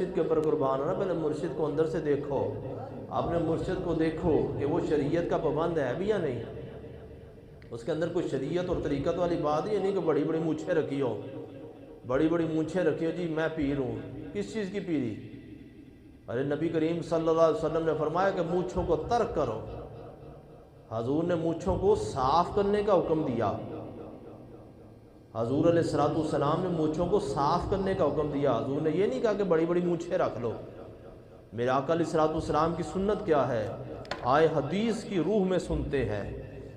مرشد کے اوپر قربان ہونا، پہلے مرشد کو اندر سے دیکھو، اپنے مرشد کو دیکھو کہ وہ شریعت کا پابند ہے بھی یا نہیں، اس کے اندر کوئی شریعت اور طریقت والی بات ہی نہیں کہ بڑی بڑی مونچھیں رکھی ہو، بڑی بڑی مونچھیں رکھی ہو، جی میں پیر ہوں، کس چیز کی پیری؟ ارے نبی کریم صلی اللہ علیہ وسلم نے فرمایا کہ مونچھوں کو ترک کرو، حضور نے مونچھوں کو صاف کرنے کا حکم دیا، حضور علیہ السلام نے مونچھوں کو صاف کرنے کا حکم دیا، حضور نے یہ نہیں کہا کہ بڑی بڑی مونچھیں رکھ لو۔ میرے آقا علیہ السلام کی سنت کیا ہے؟ آئے حدیث کی روح میں سنتے ہیں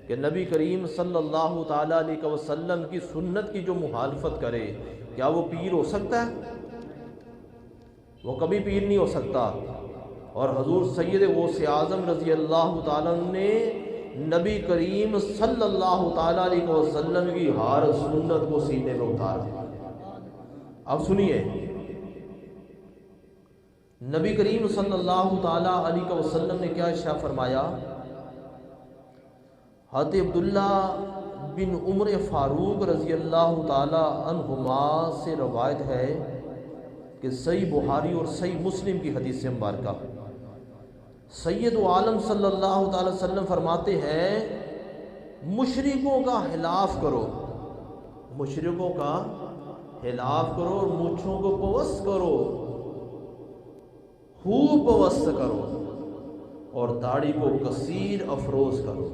کہ نبی کریم صلی اللہ تعالیٰ علیہ وسلم کی سنت کی جو مخالفت کرے، کیا وہ پیر ہو سکتا ہے؟ وہ کبھی پیر نہیں ہو سکتا۔ اور حضور سید غوث اعظم رضی اللہ تعالیٰ نے نبی کریم صلی اللہ تعالیٰ علیہ وسلم کی ہر سنت کو سینے میں اتارا۔ اب سنیے، نبی کریم صلی اللہ تعالیٰ علیہ وسلم نے کیا ارشاد فرمایا؟ حضرت عبداللہ بن عمر فاروق رضی اللہ تعالیٰ عنہما سے روایت ہے کہ صحیح بخاری اور صحیح مسلم کی حدیث مبارکہ، سید عالم صلی اللہ تعالی وسلم فرماتے ہیں مشرکوں کا خلاف کرو، مشرکوں کا خلاف کرو اور مونچھوں کو پوست کرو، خوب پوست کرو اور داڑھی کو کثیر افروز کرو۔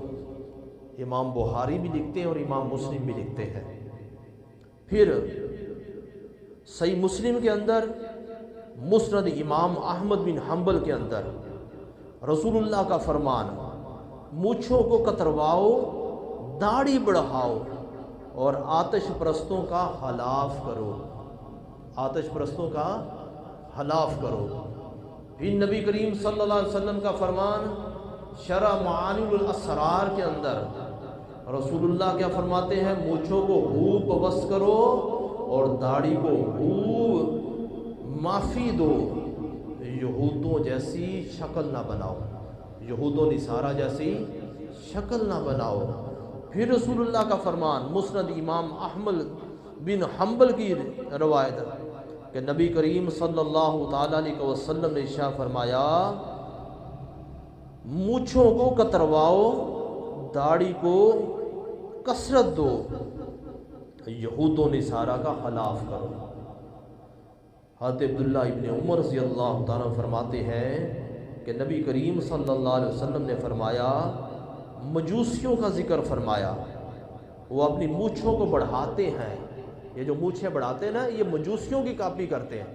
امام بخاری بھی لکھتے ہیں اور امام مسلم بھی لکھتے ہیں۔ پھر صحیح مسلم کے اندر، مسند امام احمد بن حنبل کے اندر رسول اللہ کا فرمان، مونچھوں کو کترواؤ، داڑھی بڑھاؤ اور آتش پرستوں کا خلاف کرو، آتش پرستوں کا خلاف کرو۔ پھر نبی کریم صلی اللہ علیہ وسلم کا فرمان شرح معانی الاسرار کے اندر رسول اللہ کیا فرماتے ہیں؟ مونچھوں کو خوب پوست کرو اور داڑھی کو خوب معافی دو، یہودوں جیسی شکل نہ بناؤ، یہود و نصارہ جیسی شکل نہ بناؤ۔ پھر رسول اللہ کا فرمان مسند امام احمد بن حنبل کی روایت کہ نبی کریم صلی اللہ تعالیٰ علیہ وسلم نے ارشاد فرمایا مونچھوں کو کترواؤ، داڑھی کو کثرت دو، یہود و نصارہ کا خلاف کرو۔ حضرت عبداللہ ابن عمر رضی اللہ تعالیٰ فرماتے ہیں کہ نبی کریم صلی اللہ علیہ وسلم نے فرمایا، مجوسیوں کا ذکر فرمایا، وہ اپنی مونچھوں کو بڑھاتے ہیں، یہ جو مونچھیں بڑھاتے ہیں نا، یہ مجوسیوں کی کاپی کرتے ہیں۔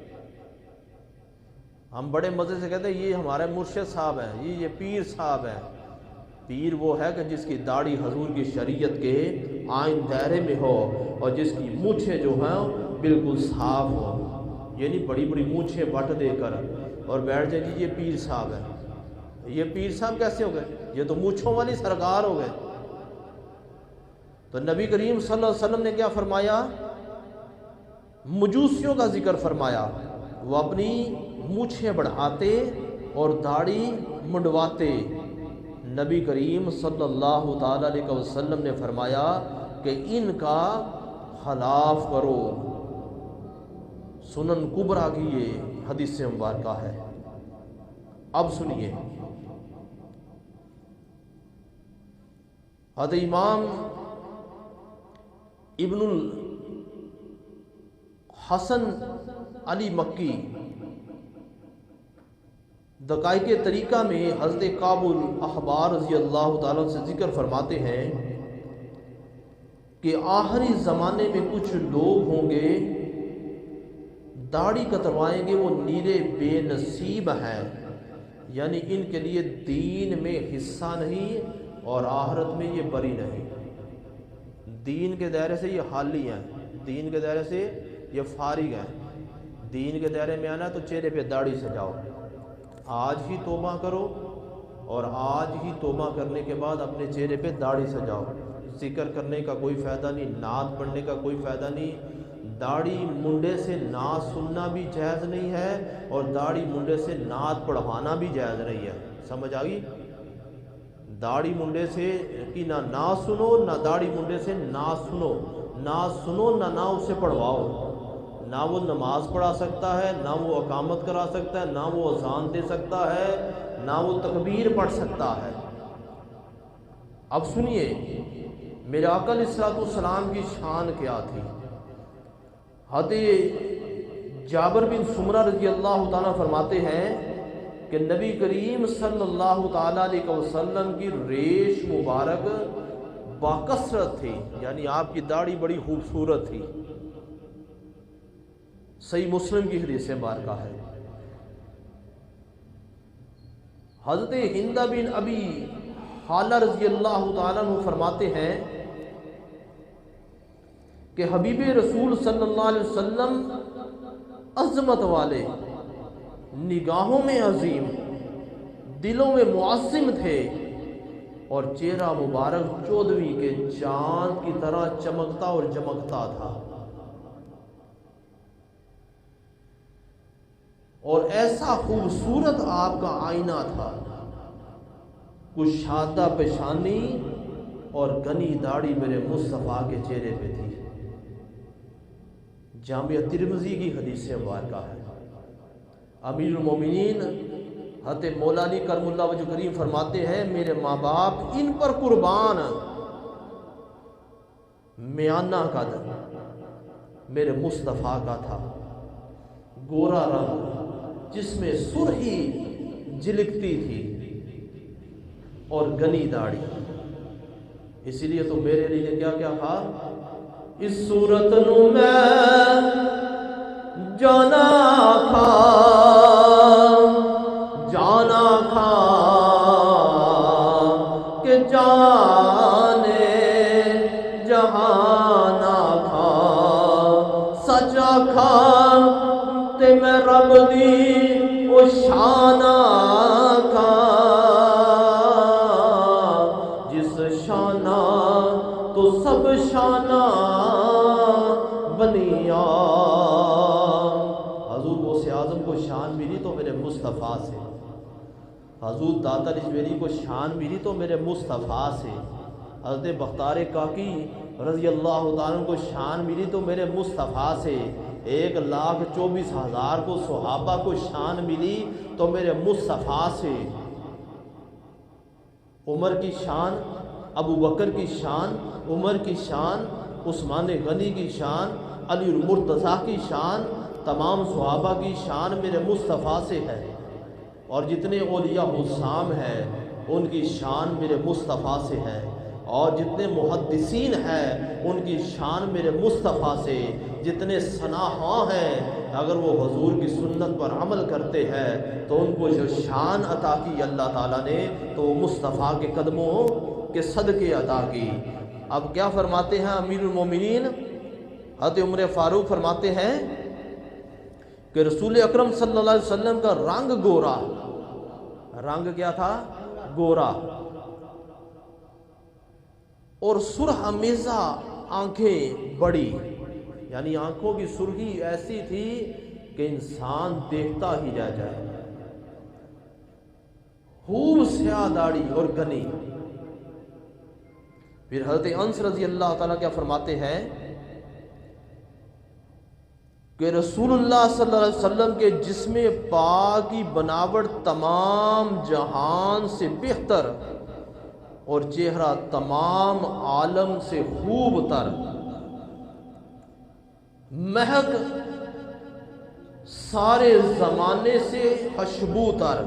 ہم بڑے مزے سے کہتے ہیں یہ ہمارے مرشد صاحب ہیں، یہ پیر صاحب ہیں۔ پیر وہ ہے کہ جس کی داڑھی حضور کی شریعت کے آئین دائرے میں ہو اور جس کی مونچھیں جو ہیں بالکل صاف ہو، یعنی بڑی بڑی مونچھیں بٹ دے کر اور بیٹھ جائے جی یہ پیر صاحب ہے۔ یہ پیر صاحب کیسے ہو گئے؟ یہ تو مونچھوں والی سرکار ہو گئے۔ تو نبی کریم صلی اللہ علیہ وسلم نے کیا فرمایا؟ مجوسیوں کا ذکر فرمایا، وہ اپنی مونچھیں بڑھاتے اور داڑھی منڈواتے۔ نبی کریم صلی اللہ تعالی علیہ وسلم نے فرمایا کہ ان کا خلاف کرو۔ سنن کبریٰ کی یہ حدیث مبارکہ ہے۔ اب سنیے، حضرت امام ابن الحسن علی مکی دقائق طریقہ میں حضرت کعب الاحبار رضی اللہ تعالیٰ سے ذکر فرماتے ہیں کہ آخری زمانے میں کچھ لوگ ہوں گے داڑھی کتروائیں گے، وہ نیرے بے نصیب ہیں، یعنی ان کے لیے دین میں حصہ نہیں اور آخرت میں یہ بری نہیں۔ دین کے دائرے سے یہ خالی ہیں، دین کے دائرے سے یہ فارغ ہیں۔ دین کے دائرے میں آنا تو چہرے پہ داڑھی سجاؤ، آج ہی توبہ کرو اور آج ہی توبہ کرنے کے بعد اپنے چہرے پہ داڑھی سجاؤ۔ ذکر کرنے کا کوئی فائدہ نہیں، نعت پڑھنے کا کوئی فائدہ نہیں۔ داڑھی منڈے سے نعت سننا بھی جائز نہیں ہے اور داڑھی منڈے سے نعت پڑھوانا بھی جائز نہیں ہے۔ سمجھ آگئی؟ داڑھی منڈے سے کی نہ نعت سنو، نہ داڑھی منڈے سے نعت سنو، نعت سنو نہ اسے پڑھواؤ۔ نہ وہ نماز پڑھا سکتا ہے، نہ وہ اقامت کرا سکتا ہے، نہ وہ اذان دے سکتا ہے، نہ وہ تکبیر پڑھ سکتا ہے۔ اب سنیے میرے آقا علیہ الصلوۃ والسلام کی شان کیا تھی۔ حضرت جابر بن سمرہ رضی اللہ تعالیٰ فرماتے ہیں کہ نبی کریم صلی اللہ تعالیٰ علیہ وسلم کی ریش مبارک باکثرت تھی، یعنی آپ کی داڑھی بڑی خوبصورت تھی۔ صحیح مسلم کی حدیث مبارکہ ہے۔ حضرت ہند بن ابی حالہ رضی اللہ تعالیٰ عنہ فرماتے ہیں کہ حبیب رسول صلی اللہ علیہ وسلم عظمت والے، نگاہوں میں عظیم، دلوں میں معظم تھے، اور چہرہ مبارک 14ویں کے چاند کی طرح چمکتا اور جمکتا تھا، اور ایسا خوبصورت آپ کا آئینہ تھا، کشادہ پیشانی اور گھنی داڑھی میرے مصطفیٰ کے چہرے پہ تھی۔ جامعہ ترمذی کی حدیث مبارکہ ہے۔ امیر المومنین حضرت مولا علی کرم اللہ وجہ کریم فرماتے ہیں میرے ماں باپ ان پر قربان، میانہ قد میرے مصطفیٰ کا تھا، گورا رنگ جس میں سرخی جھلکتی تھی اور گھنی داڑھی، اسی لیے تو میرے لیے نے کیا کیا کہا، اس صورت نو میں جانا کھا کہ جانے جہانا کھا، سچا کھا تے میں رب دی او شانہ کھا، جس شانہ تو سب شانہ بنیا۔ حضور غوث اعظم کو شان ملی تو میرے مصطفیٰ سے، حضور داتا رشویری کو شان ملی تو میرے مصطفیٰ سے، حضرت بختار کاکی رضی اللہ تعالیٰ کو شان ملی تو میرے مصطفیٰ سے، 1,24,000 کو صحابہ کو شان ملی تو میرے مصطفیٰ سے۔ عمر کی شان، ابو بکر کی شان، عمر کی شان، عثمان غنی کی شان، علی المرتضیٰ کی شان، تمام صحابہ کی شان میرے مصطفیٰ سے ہے، اور جتنے اولیاء حسام ہیں ان کی شان میرے مصطفیٰ سے ہے، اور جتنے محدثین ہیں ان کی شان میرے مصطفیٰ سے، جتنے ثناء ہیں اگر وہ حضور کی سنت پر عمل کرتے ہیں تو ان کو جو شان عطا کی اللہ تعالیٰ نے تو وہ مصطفیٰ کے قدموں کے صدقے عطا کی۔ اب کیا فرماتے ہیں امیر المومنین حضرت عمر فاروق فرماتے ہیں کہ رسول اکرم صلی اللہ علیہ وسلم کا رنگ گورا، رنگ کیا تھا؟ گورا، اور سرخ امیزہ آنکھیں بڑی، یعنی آنکھوں کی سرخی ایسی تھی کہ انسان دیکھتا ہی رہ جائے، خوب سیاہ داڑھی اور گھنی۔ پھر حضرت انس رضی اللہ تعالیٰ کیا فرماتے ہیں کہ رسول اللہ صلی اللہ علیہ وسلم کے جسم پاک کی بناوٹ تمام جہان سے بہتر، اور چہرہ تمام عالم سے خوب تر، مہک سارے زمانے سے خوشبو تر۔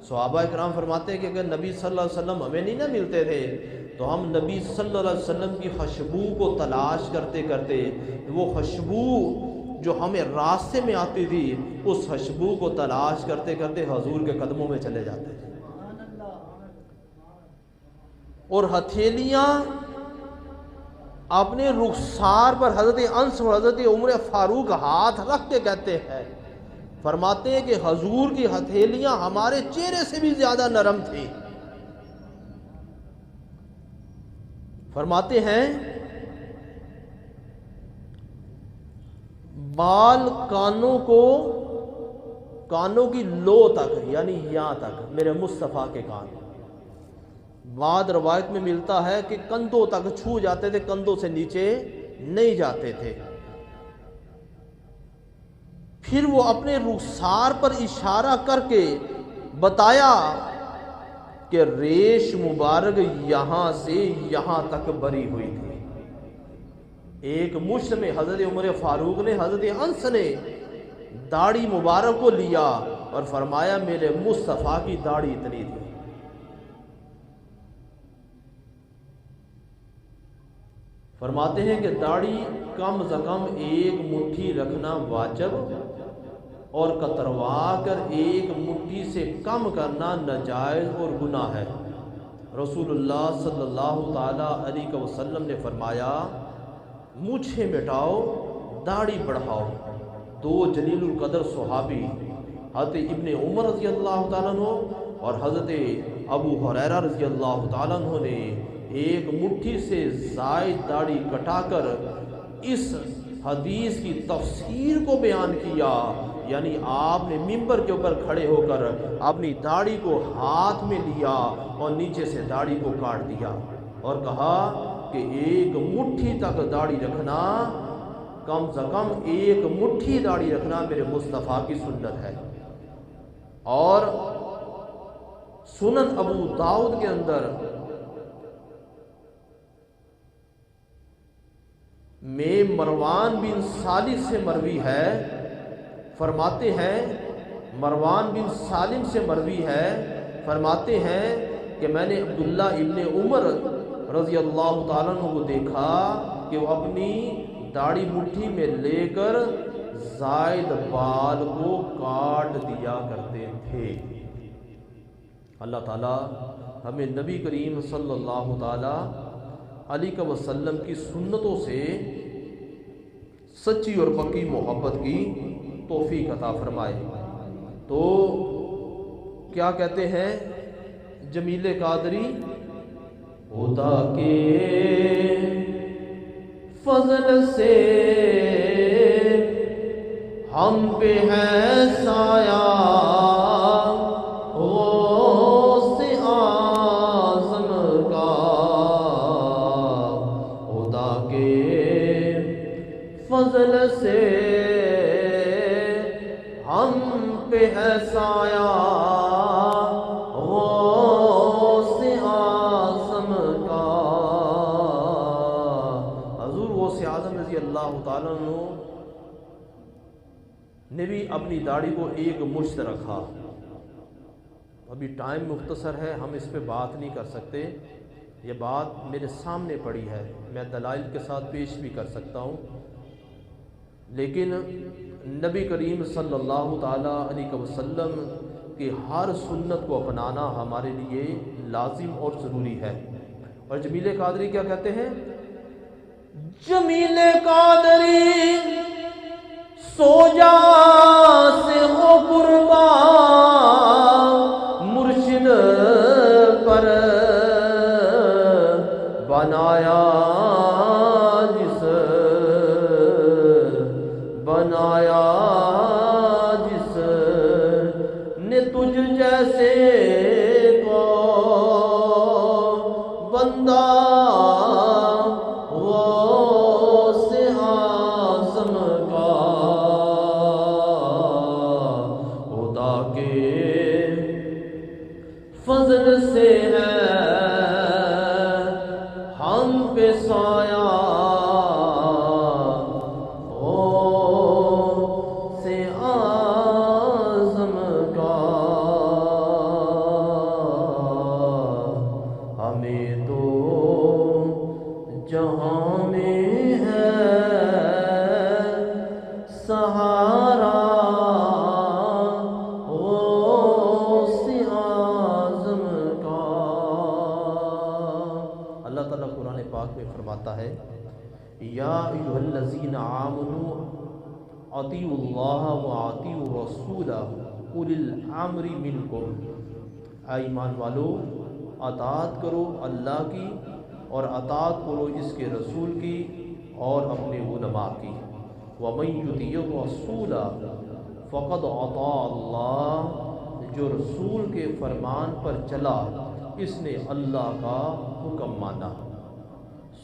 صحابہ کرام فرماتے ہیں کہ اگر نبی صلی اللہ علیہ وسلم ہمیں نہیں نہ ملتے تھے تو ہم نبی صلی اللہ علیہ وسلم کی خوشبو کو تلاش کرتے کرتے، وہ خوشبو جو ہمیں راستے میں آتی تھی اس خوشبو کو تلاش کرتے کرتے حضور کے قدموں میں چلے جاتے تھے، اور ہتھیلیاں اپنے رخسار پر حضرت انس اور حضرت عمر فاروق ہاتھ رکھ کے کہتے ہیں، فرماتے ہیں کہ حضور کی ہتھیلیاں ہمارے چہرے سے بھی زیادہ نرم تھی۔ فرماتے ہیں بال کانوں کی لو تک، یعنی یہاں تک میرے مصطفیٰ کے کان، بعد روایت میں ملتا ہے کہ کندھوں تک چھو جاتے تھے، کندھوں سے نیچے نہیں جاتے تھے۔ پھر وہ اپنے رخسار پر اشارہ کر کے بتایا کہ ریش مبارک یہاں سے یہاں تک بری ہوئی تھی۔ ایک مشت میں حضرت عمر فاروق نے، حضرت انس نے داڑھی مبارک کو لیا اور فرمایا میرے مصطفیٰ کی داڑھی اتنی تھی۔ فرماتے ہیں کہ داڑھی کم از کم ایک مٹھی رکھنا واجب اور کتروا کر ایک مٹھی سے کم کرنا ناجائز اور گناہ ہے۔ رسول اللہ صلی اللہ تعالی علیہ وسلم نے فرمایا مونچھیں مٹاؤ، داڑھی بڑھاؤ۔ دو جلیل القدر صحابی حضرت ابن عمر رضی اللہ تعالیٰ عنہ اور حضرت ابو ہریرہ رضی اللہ تعالیٰ عنہ نے ایک مٹھی سے زائد داڑھی کٹا کر اس حدیث کی تفسیر کو بیان کیا، یعنی آپ نے ممبر کے اوپر کھڑے ہو کر اپنی داڑھی کو ہاتھ میں لیا اور نیچے سے داڑھی کو کاٹ دیا اور کہا کہ ایک مٹھی تک داڑھی رکھنا، کم سے کم ایک مٹھی داڑھی رکھنا میرے مصطفیٰ کی سنت ہے۔ اور سنن ابو داؤد کے اندر میں مروان بن سالم سے مروی ہے، فرماتے ہیں مروان بن سالم سے مروی ہے، فرماتے ہیں کہ میں نے عبداللہ ابن عمر رضی اللہ تعالیٰ عنہ کو دیکھا کہ وہ اپنی داڑھی مٹھی میں لے کر زائد بال کو کاٹ دیا کرتے تھے۔ اللہ تعالیٰ ہمیں نبی کریم صلی اللہ تعالیٰ علیہ وسلم کی سنتوں سے سچی اور پکی محبت کی توفیق عطا فرمائے۔ تو کیا کہتے ہیں جمیل قادری، خدا کے فضل سے ہم پہ ہے سایہ، غوث اعظم کا، خدا کے فضل سے ہم پہ ہے سایہ، غوث اعظم کا۔ حضور غوث اعظم رضی اللہ تعالیٰ عنہ نے بھی اپنی داڑھی کو ایک مشت رکھا۔ ابھی ٹائم مختصر ہے، ہم اس پہ بات نہیں کر سکتے، یہ بات میرے سامنے پڑی ہے، میں دلائل کے ساتھ پیش بھی کر سکتا ہوں، لیکن نبی کریم صلی اللہ تعالیٰ علیہ وسلم کی ہر سنت کو اپنانا ہمارے لیے لازم اور ضروری ہے۔ اور جمیل قادری کیا کہتے ہیں؟ جمیل قادری سو جا سے ہو قربا مرشد پر بنایا جس نے تجھ جیسے کو بندہ غوث اعظم کا، خدا کے فضل سے ہے ہم پہ سایہ، جہاں میں ہے سہارا غوث اعظم کا۔ اللہ تعالیٰ قرآن پاک میں فرماتا ہے یا ایھا الذین آمنوا اطیعوا اللہ واطیعوا الرسول اولی الامر منکم، اے ایمان والو اطاعت کرو اللہ کی اور اطاعت کرو اس کے رسول کی اور اپنے علماء کی۔ وَمَن يُطِیعِ الرَّسُولَ فَقَدْ أَطَاعَ اللَّهَ، جو رسول کے فرمان پر چلا اس نے اللہ کا حکم مانا۔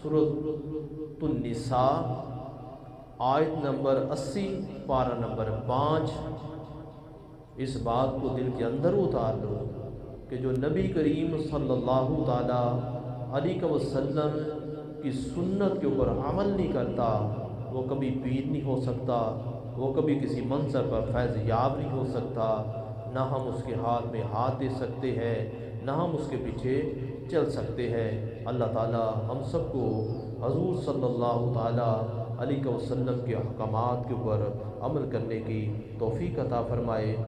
سورۃ النساء آیت نمبر 80 پارہ نمبر 5، اس بات کو دل کے اندر اتار لو کہ جو نبی کریم صلی اللہ تعالیٰ علیہ وسلم کی سنت کے اوپر عمل نہیں کرتا وہ کبھی پیر نہیں ہو سکتا، وہ کبھی کسی منصب پر فیض یاب نہیں ہو سکتا، نہ ہم اس کے ہاتھ میں ہاتھ دے سکتے ہیں، نہ ہم اس کے پیچھے چل سکتے ہیں۔ اللہ تعالیٰ ہم سب کو حضور صلی اللہ تعالیٰ علیہ وسلم کے احکامات کے اوپر عمل کرنے کی توفیق عطا فرمائے۔